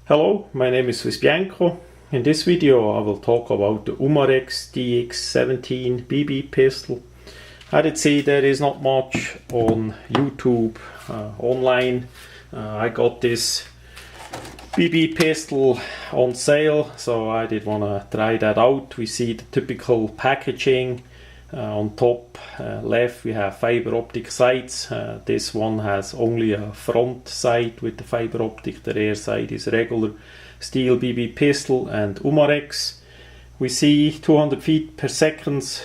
Hello, my name is Swissbianco. In this video I will talk about the umarex DX17 BB pistol. I did see there is not much on YouTube online. I got this BB pistol on sale, so I did want to try that out. We see the typical packaging. On top left we have fiber optic sights. This one has only a front sight with the fiber optic. The rear side is regular steel BB pistol and umarex. We see 200 feet per second.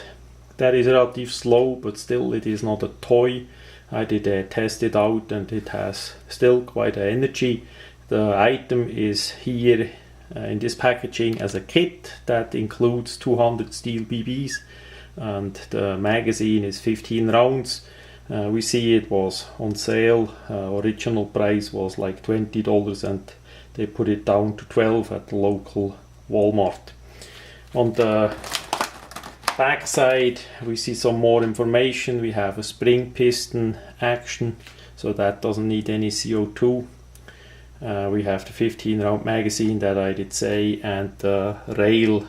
That is relatively slow, but still it is not a toy. I did test it out and it has still quite an energy. The item is here in this packaging as a kit that includes 200 steel BBs. And the magazine is 15 rounds. We see it was on sale. Original price was like $20 and they put it down to 12 at the local Walmart. On the back side we see some more information. We have a spring piston action, so that doesn't need any CO2. We have the 15 round magazine that I did say, and the rail.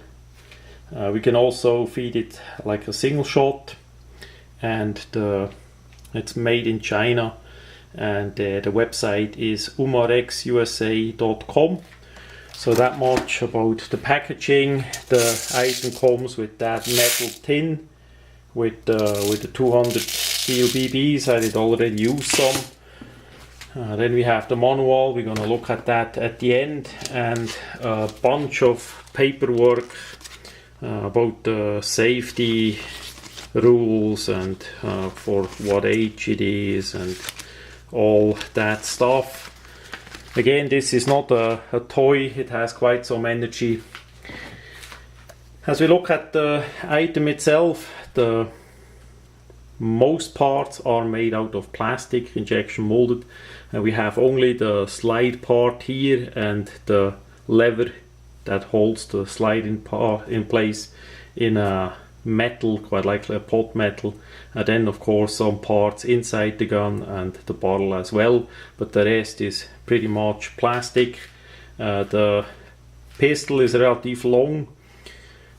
We can also feed it like a single shot, and it's made in China, and the website is umarexusa.com. So that much about the packaging. The item comes with that metal tin with the 200 steel BBs. I did already use some. Then we have the manual. We're gonna look at that at the end, and a bunch of paperwork about the safety rules and for what age it is and all that stuff. Again, this is not a toy. It has quite some energy. As we look at the item itself, the most parts are made out of plastic, injection molded, and we have only the slide part here and the lever that holds the slide in place in a metal, quite likely a pot metal, and then of course some parts inside the gun and the barrel as well, but the rest is pretty much plastic. The pistol is relatively long.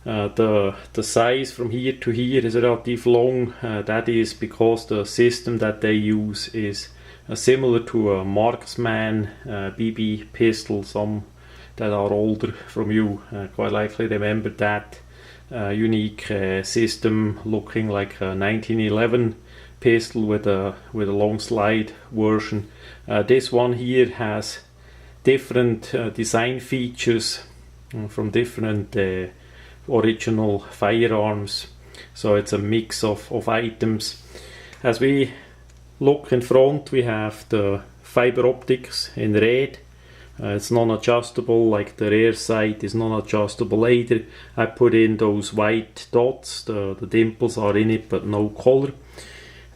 The size from here to here is relatively long. That is because the system that they use is similar to a marksman BB pistol. Some that are older from you quite likely remember that unique system looking like a 1911 pistol with a long slide version. This one here has different design features from different original firearms, so it's a mix of items. As we look in front, we have the fiber optics in red. It's non-adjustable, like the rear sight is non-adjustable either. I put in those white dots, the dimples are in it but no color.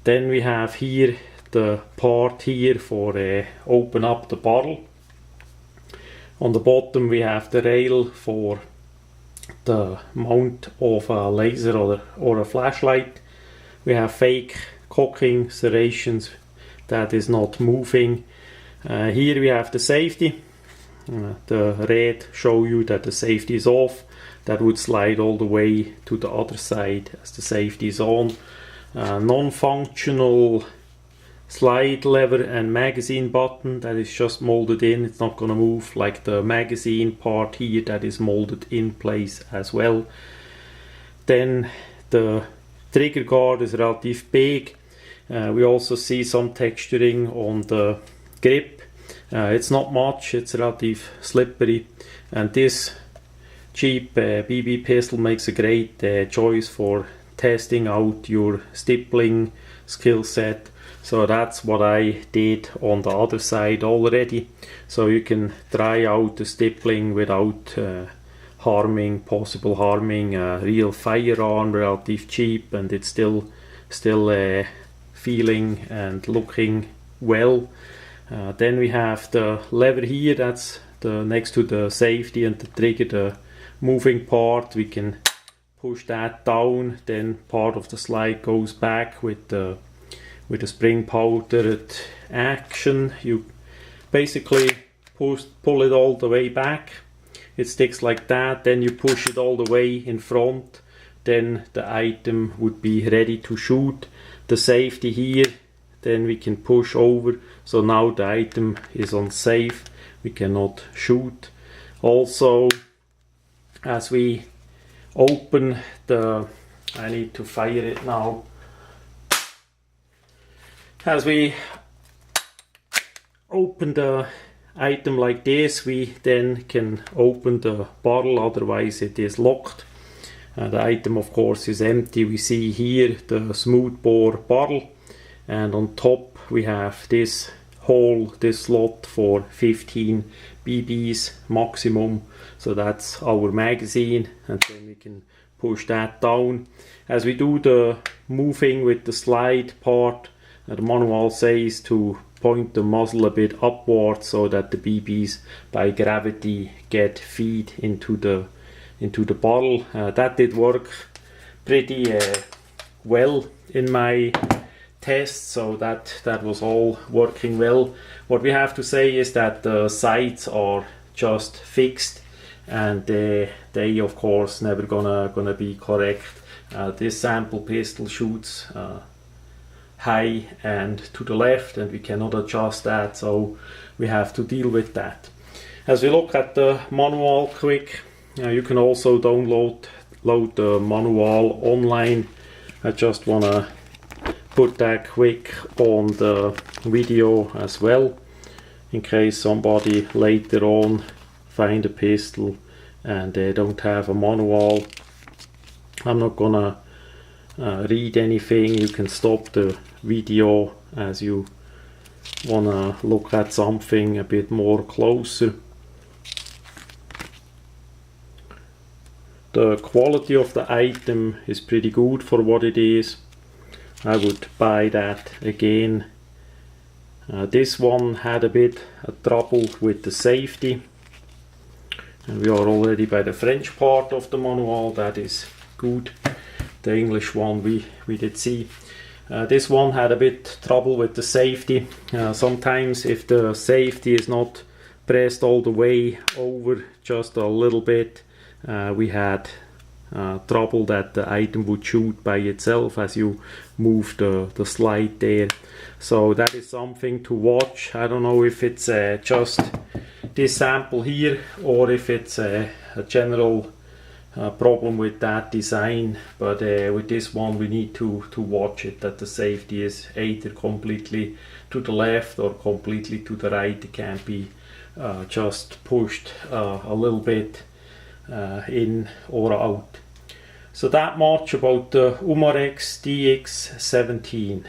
Then we have here the part here for open up the barrel. On the bottom we have the rail for the mount of a laser or a flashlight. We have fake cocking serrations that is not moving. Here we have the safety. The red show you that the safety is off. That would slide all the way to the other side as the safety is on. Non-functional slide lever and magazine button that is just molded in. It's not gonna move, like the magazine part here that is molded in place as well. Then the trigger guard is relatively big. We also see some texturing on the grip. It's not much, it's relatively slippery, and this cheap BB pistol makes a great choice for testing out your stippling skill set. So that's what I did on the other side already. So you can try out the stippling without possible harming a real firearm, relatively cheap, and it's still feeling and looking well. Then we have the lever here, that's the next to the safety and the trigger, the moving part. We can push that down, then part of the slide goes back with the spring powdered action. You basically pull it all the way back. It sticks like that, then you push it all the way in front, then the item would be ready to shoot. The safety here, then we can push over, so now the item is unsafe, we cannot shoot. Also, as we open the, I need to fire it now. As we open the item like this, we then can open the bottle, otherwise it is locked. The item of course is empty. We see here the smooth bore bottle, and on top we have this hole, this slot for 15 BBs maximum, so that's our magazine, and then we can push that down. As we do the moving with the slide part, the manual says to point the muzzle a bit upward so that the BBs by gravity get feed into the bottle. That did work pretty well in my test, so that was all working well. What we have to say is that the sights are just fixed, and they of course never gonna be correct. This sample pistol shoots high and to the left, and we cannot adjust that, so we have to deal with that. As we look at the manual quick, you can also download the manual online. I just wanna put that quick on the video as well, in case somebody later on find a pistol and they don't have a manual. I'm not gonna read anything. You can stop the video as you wanna look at something a bit more closer. The quality of the item is pretty good for what it is. I would buy that again. This one had a bit of trouble with the safety, and we are already by the French part of the manual. That is good. The English one we did see. This one had a bit trouble with the safety. Sometimes if the safety is not pressed all the way over, just a little bit, we had trouble that the item would shoot by itself as you move the slide there. So that is something to watch. I don't know if it's just this sample here or if it's a general problem with that design, but with this one we need to watch it, that the safety is either completely to the left or completely to the right. It can't be just pushed a little bit in or out. So that much about the umarex DX17.